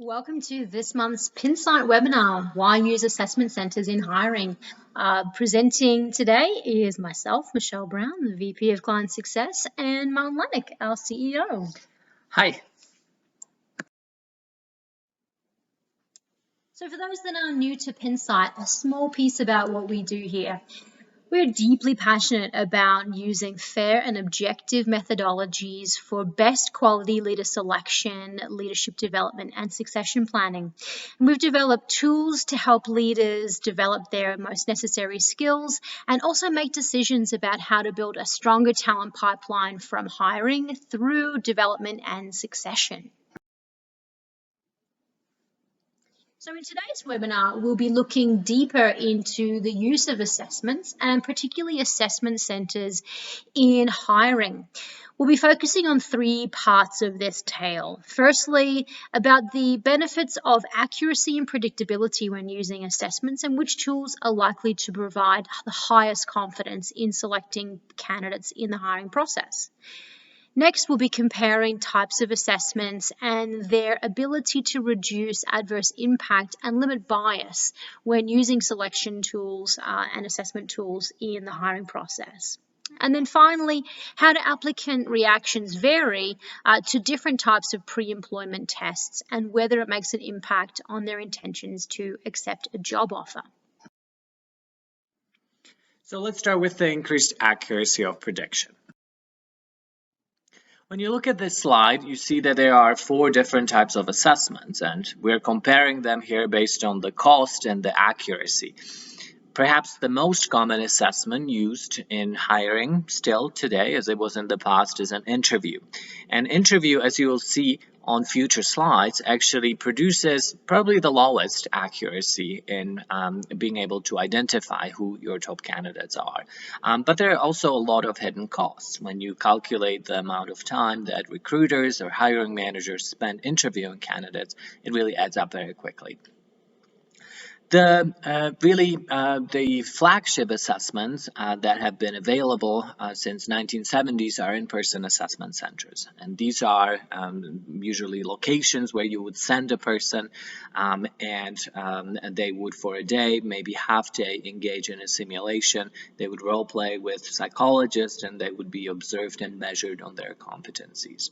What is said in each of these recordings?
Welcome to this month's Pinsight webinar, Why Use Assessment Centres in Hiring. Presenting today is myself, Michelle Brown, the VP of Client Success, and Martin Lennox, our CEO. Hi. So for those that are new to Pinsight, a small piece about what we do here. We're deeply passionate about using fair and objective methodologies for best quality leader selection, leadership development, and succession planning. And we've developed tools to help leaders develop their most necessary skills and also make decisions about how to build a stronger talent pipeline from hiring through development and succession. So in today's webinar, we'll be looking deeper into the use of assessments and particularly assessment centres in hiring. We'll be focusing on three parts of this tale. Firstly, about the benefits of accuracy and predictability when using assessments and which tools are likely to provide the highest confidence in selecting candidates in the hiring process. Next, we'll be comparing types of assessments and their ability to reduce adverse impact and limit bias when using selection tools and assessment tools in the hiring process. And then finally, how do applicant reactions vary to different types of pre-employment tests and whether it makes an impact on their intentions to accept a job offer. So let's start with the increased accuracy of prediction. When you look at this slide, you see that there are 4 different types of assessments, and we're comparing them here based on the cost and the accuracy. Perhaps the most common assessment used in hiring still today, as it was in the past, is an interview. An interview, as you will see on future slides, actually produces probably the lowest accuracy in being able to identify who your top candidates are. But there are also a lot of hidden costs. When you calculate the amount of time that recruiters or hiring managers spend interviewing candidates, it really adds up very quickly. The flagship assessments that have been available since 1970s are in-person assessment centers, and these are usually locations where you would send a person and they would, for a day, maybe half day, engage in a simulation. They would role play with psychologists and they would be observed and measured on their competencies.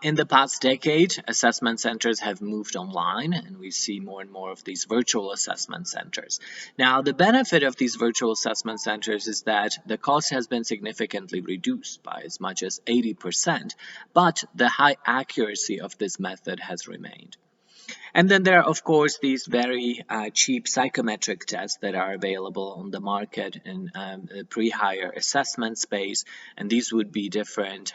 In the past decade, assessment centers have moved online, and we see more and more of these virtual assessment centers. Now, the benefit of these virtual assessment centers is that the cost has been significantly reduced by as much as 80%, but the high accuracy of this method has remained. And then there are, of course, these very cheap psychometric tests that are available on the market in the pre-hire assessment space. And these would be different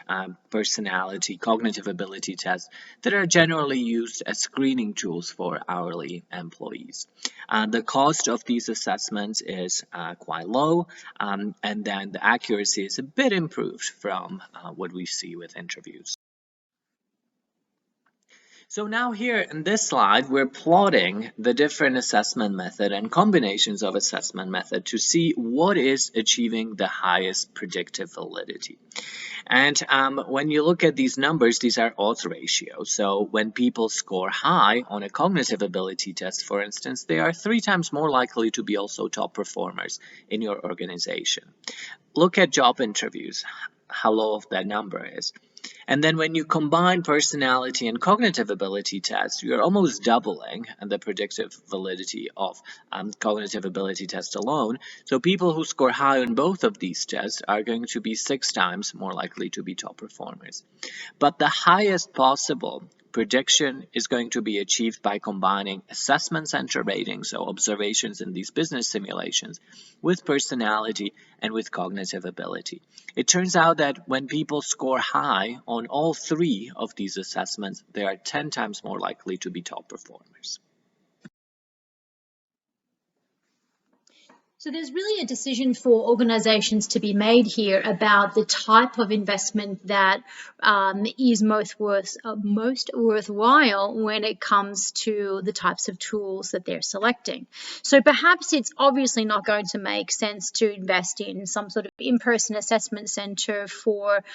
personality, cognitive ability tests that are generally used as screening tools for hourly employees. The cost of these assessments is quite low, and then the accuracy is a bit improved from what we see with interviews. So now here in this slide, we're plotting the different assessment method and combinations of assessment method to see what is achieving the highest predictive validity. And when you look at these numbers, these are odds ratios. So when people score high on a cognitive ability test, for instance, they are 3 times more likely to be also top performers in your organization. Look at job interviews, how low that number is. And then when you combine personality and cognitive ability tests, you're almost doubling the predictive validity of cognitive ability tests alone. So people who score high on both of these tests are going to be 6 times more likely to be top performers. But the highest possible prediction is going to be achieved by combining assessment center ratings, so observations in these business simulations, with personality and with cognitive ability. It turns out that when people score high on all 3 of these assessments, they are 10 times more likely to be top performers. So there's really a decision for organisations to be made here about the type of investment that is most worthwhile when it comes to the types of tools that they're selecting. So perhaps it's obviously not going to make sense to invest in some sort of in-person assessment centre for,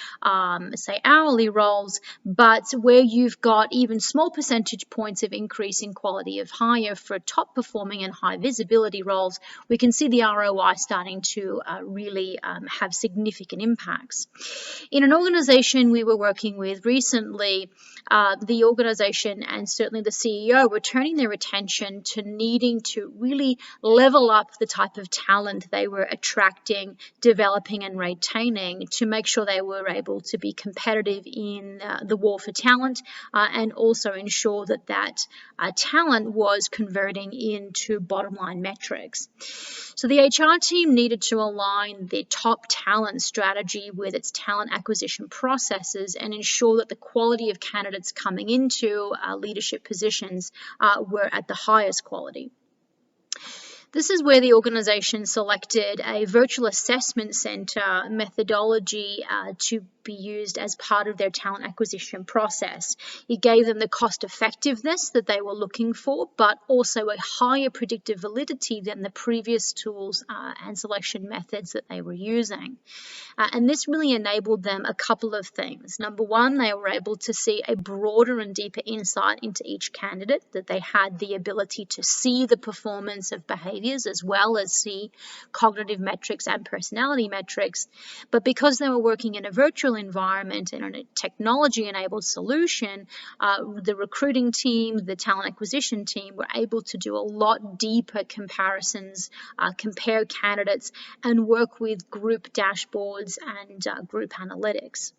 say, hourly roles, but where you've got even small percentage points of increase in quality of hire for top performing and high visibility roles, we can see the ROI starting to really have significant impacts. In an organization we were working with recently, the organization and certainly the CEO were turning their attention to needing to really level up the type of talent they were attracting, developing and retaining to make sure they were able to be competitive in the war for talent and also ensure that talent was converting into bottom line metrics. So the HR team needed to align their top talent strategy with its talent acquisition processes and ensure that the quality of candidates coming into leadership positions were at the highest quality. This is where the organisation selected a virtual assessment centre methodology to be used as part of their talent acquisition process. It gave them the cost effectiveness that they were looking for, but also a higher predictive validity than the previous tools and selection methods that they were using. And this really enabled them a couple of things. Number one, they were able to see a broader and deeper insight into each candidate, that they had the ability to see the performance of behaviours as well as see cognitive metrics and personality metrics. But because they were working in a virtual environment and in a technology-enabled solution, the recruiting team, the talent acquisition team were able to do a lot deeper comparisons, compare candidates, and work with group dashboards and group analytics.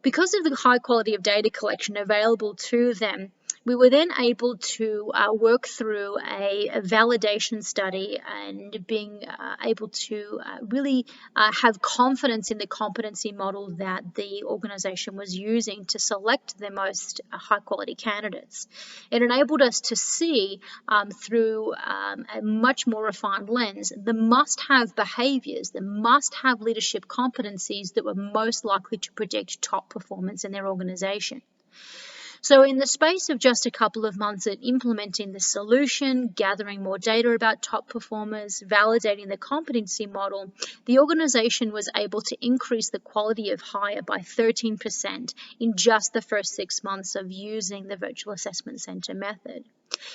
Because of the high quality of data collection available to them, we were then able to work through a validation study and being able to really have confidence in the competency model that the organisation was using to select the most high quality candidates. It enabled us to see through a much more refined lens the must-have behaviours, the must-have leadership competencies that were most likely to predict top performance in their organisation. So in the space of just a couple of months at implementing the solution, gathering more data about top performers, validating the competency model, the organisation was able to increase the quality of hire by 13% in just the first 6 months of using the virtual assessment centre method.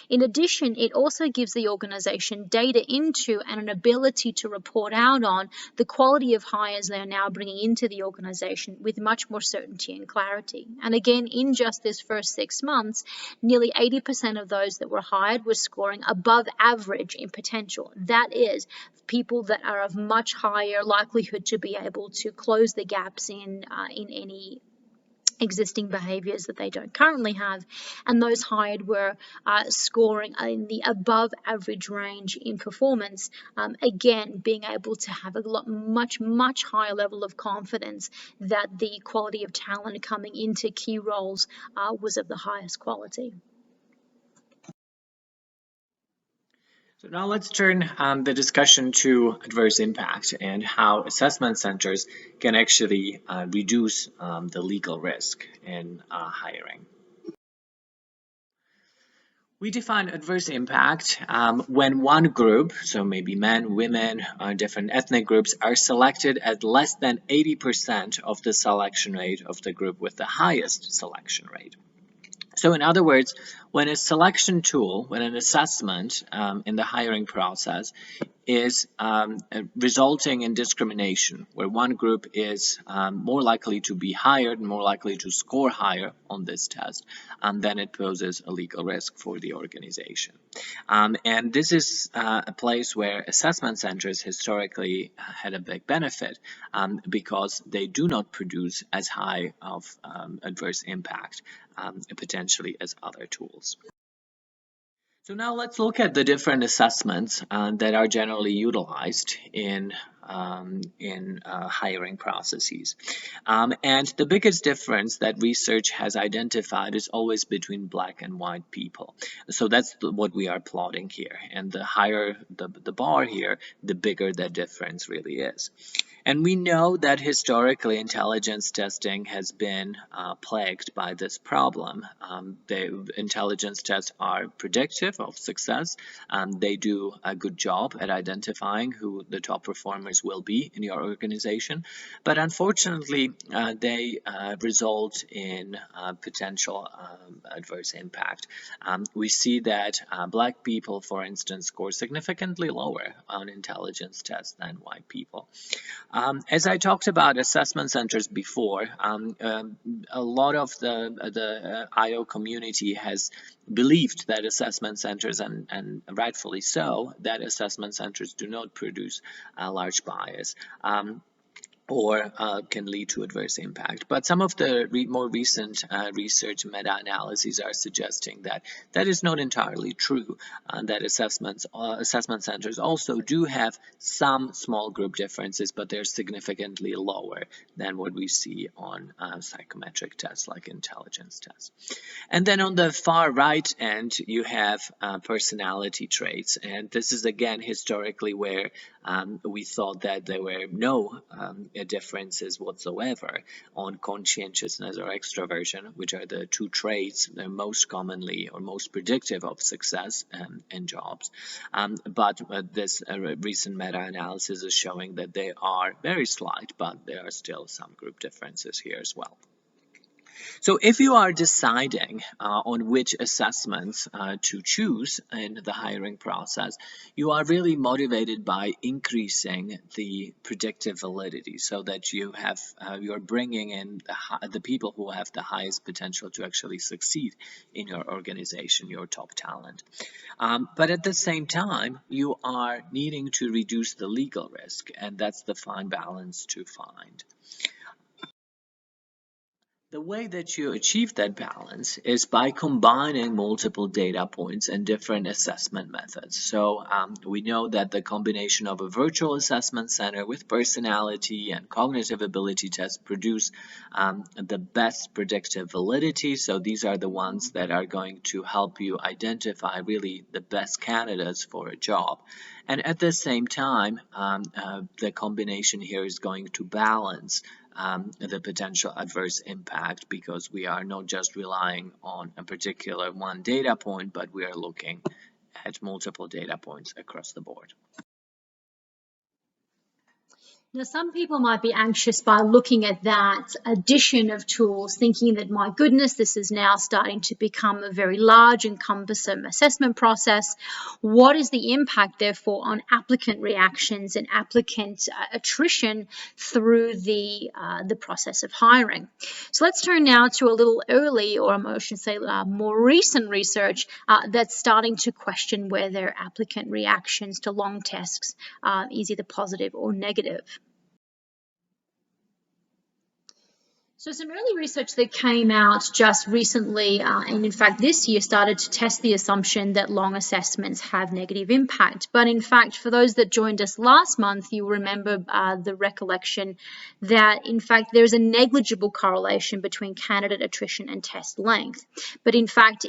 In addition, it also gives the organisation data into and an ability to report out on the quality of hires they are now bringing into the organisation with much more certainty and clarity. And again, in just this first 6 months, nearly 80% of those that were hired were scoring above average in potential. That is, people that are of much higher likelihood to be able to close the gaps in any existing behaviours that they don't currently have, and those hired were scoring in the above average range in performance, again being able to have a much higher level of confidence that the quality of talent coming into key roles was of the highest quality. So now let's turn the discussion to adverse impact and how assessment centers can actually reduce the legal risk in hiring. We define adverse impact when one group, so maybe men, women, different ethnic groups, are selected at less than 80% of the selection rate of the group with the highest selection rate. So in other words, when a selection tool, when an assessment in the hiring process is resulting in discrimination, where one group is more likely to be hired, more likely to score higher on this test, then it poses a legal risk for the organization. And this is a place where assessment centers historically had a big benefit because they do not produce as high of adverse impact potentially as other tools. So now let's look at the different assessments that are generally utilized in hiring processes. And the biggest difference that research has identified is always between black and white people. So that's what we are plotting here. And the higher the bar here, the bigger that difference really is. And we know that historically intelligence testing has been plagued by this problem. The intelligence tests are predictive of success. They do a good job at identifying who the top performers will be in your organization. But unfortunately, they result in potential adverse impact. We see that black people, for instance, score significantly lower on intelligence tests than white people. As I talked about assessment centers before, a lot of the IO community has believed that assessment centers, and rightfully so, that assessment centers do not produce a large bias. Or can lead to adverse impact. But some of the more recent research meta-analyses are suggesting that that is not entirely true, that assessment centers also do have some small group differences, but they're significantly lower than what we see on psychometric tests like intelligence tests. And then on the far right end, you have personality traits. And this is, again, historically where we thought that there were no differences whatsoever on conscientiousness or extroversion, which are the two traits that are most commonly or most predictive of success in jobs. But this recent meta-analysis is showing that they are very slight, but there are still some group differences here as well. So if you are deciding on which assessments to choose in the hiring process, you are really motivated by increasing the predictive validity so that you're bringing in the people who have the highest potential to actually succeed in your organization, your top talent. But at the same time, you are needing to reduce the legal risk, and that's the fine balance to find. The way that you achieve that balance is by combining multiple data points and different assessment methods. So we know that the combination of a virtual assessment center with personality and cognitive ability tests produce the best predictive validity. So these are the ones that are going to help you identify really the best candidates for a job. And at the same time, the combination here is going to balance the potential adverse impact, because we are not just relying on a particular one data point, but we are looking at multiple data points across the board. Now, some people might be anxious by looking at that addition of tools, thinking that, my goodness, this is now starting to become a very large and cumbersome assessment process. What is the impact, therefore, on applicant reactions and applicant attrition through the process of hiring? So let's turn now to a little early, or I should say more recent research that's starting to question whether applicant reactions to long tests is either positive or negative. So some early research that came out just recently, and in fact this year, started to test the assumption that long assessments have negative impact. But in fact, for those that joined us last month, you remember the recollection that in fact there's a negligible correlation between candidate attrition and test length. But in fact,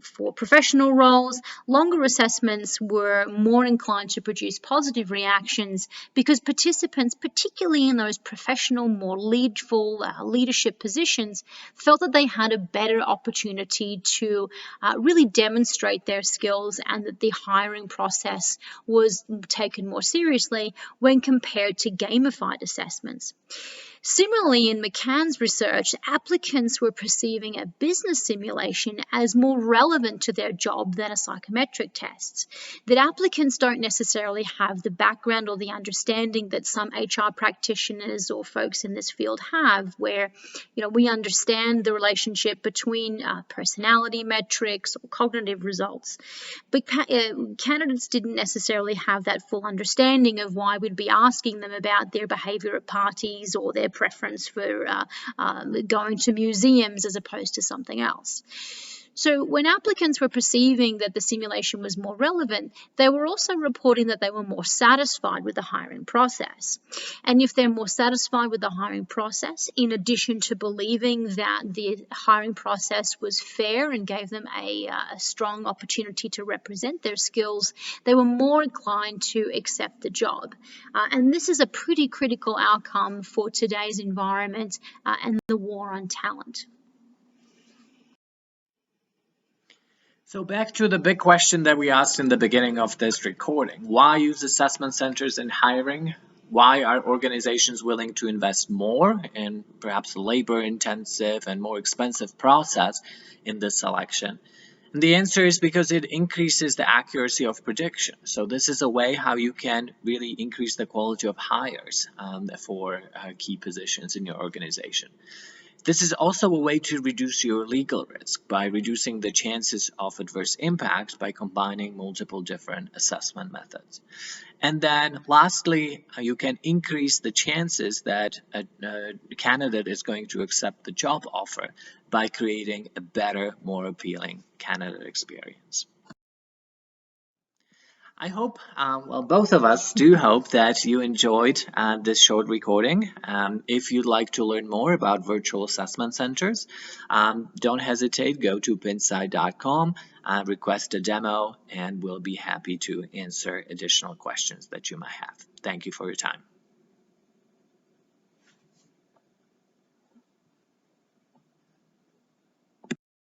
for professional roles, longer assessments were more inclined to produce positive reactions because participants, particularly in those professional, more leadership positions, felt that they had a better opportunity to really demonstrate their skills, and that the hiring process was taken more seriously when compared to gamified assessments. Similarly, in McCann's research, applicants were perceiving a business simulation as more relevant to their job than a psychometric test. That applicants don't necessarily have the background or the understanding that some HR practitioners or folks in this field have, where we understand the relationship between personality metrics or cognitive results. But candidates didn't necessarily have that full understanding of why we'd be asking them about their behavior at parties or their preference for going to museums as opposed to something else. So when applicants were perceiving that the simulation was more relevant, they were also reporting that they were more satisfied with the hiring process. And if they're more satisfied with the hiring process, in addition to believing that the hiring process was fair and gave them a strong opportunity to represent their skills, they were more inclined to accept the job. And this is a pretty critical outcome for today's environment and the war on talent. So back to the big question that we asked in the beginning of this recording. Why use assessment centers in hiring? Why are organizations willing to invest more in perhaps a labor-intensive and more expensive process in this selection? And the answer is because it increases the accuracy of prediction. So this is a way how you can really increase the quality of hires for key positions in your organization. This is also a way to reduce your legal risk by reducing the chances of adverse impacts by combining multiple different assessment methods. And then lastly, you can increase the chances that a candidate is going to accept the job offer by creating a better, more appealing candidate experience. I hope, well, both of us do hope that you enjoyed this short recording. If you'd like to learn more about virtual assessment centers, don't hesitate, go to pinsight.com, request a demo, and we'll be happy to answer additional questions that you might have. Thank you for your time.